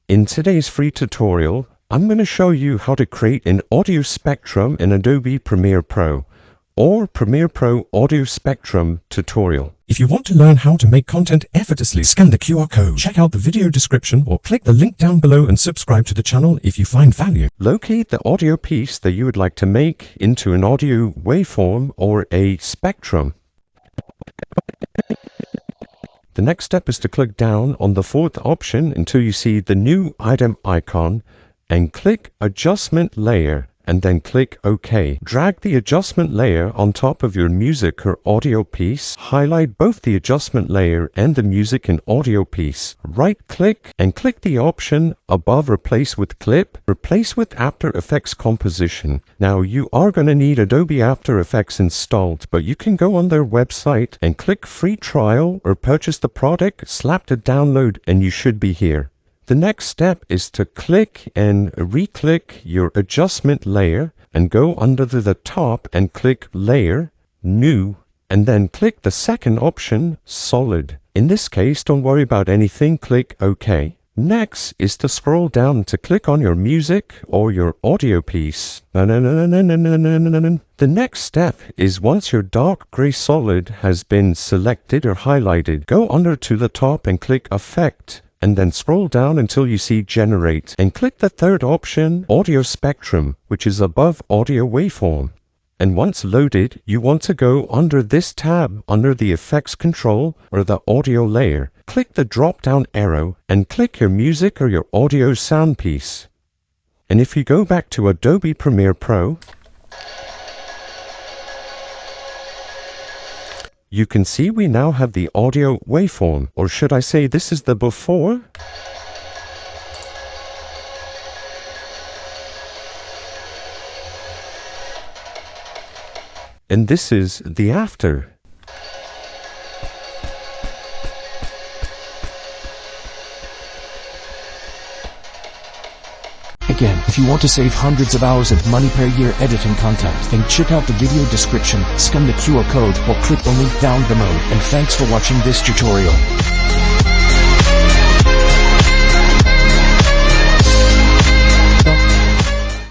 In today's free tutorial, I'm going to show you how to create an audio spectrum in Adobe Premiere Pro or Premiere Pro Audio Spectrum tutorial. If you want to learn how to make content effortlessly, scan the QR code, check out the video description, or click the link down below and subscribe to the channel if you find value. Locate the audio piece that you would like to make into an audio waveform or a spectrum. The next step is to click down on the fourth option until you see the new item icon and click Adjustment Layer and then click OK. Drag the adjustment layer on top of your music or audio piece. Highlight both the adjustment layer and the music and audio piece. Right-click and click the option above Replace with Clip. Replace with After Effects Composition. Now you are going to need Adobe After Effects installed, but you can go on their website and click Free Trial or purchase the product, slap the download, and you should be here. The next step is to click and re-click your adjustment layer and go under the top and click Layer, New, and then click the second option, Solid. In this case, don't worry about anything, click OK. Next is to scroll down to click on your music or your audio piece. The next step is once your dark gray solid has been selected or highlighted, go under to the top and click Effect, and then scroll down until you see Generate and click the third option, Audio Spectrum, which is above Audio Waveform. And once loaded, you want to go under this tab under the Effects Control or the Audio layer. Click the drop down arrow and click your music or your audio sound piece. And if you go back to Adobe Premiere Pro, you can see we now have the audio waveform, or should I say this is the before? And this is the after. Again, if you want to save hundreds of hours of money per year editing content, then check out the video description, scan the QR code, or click the link down below. And thanks for watching this tutorial.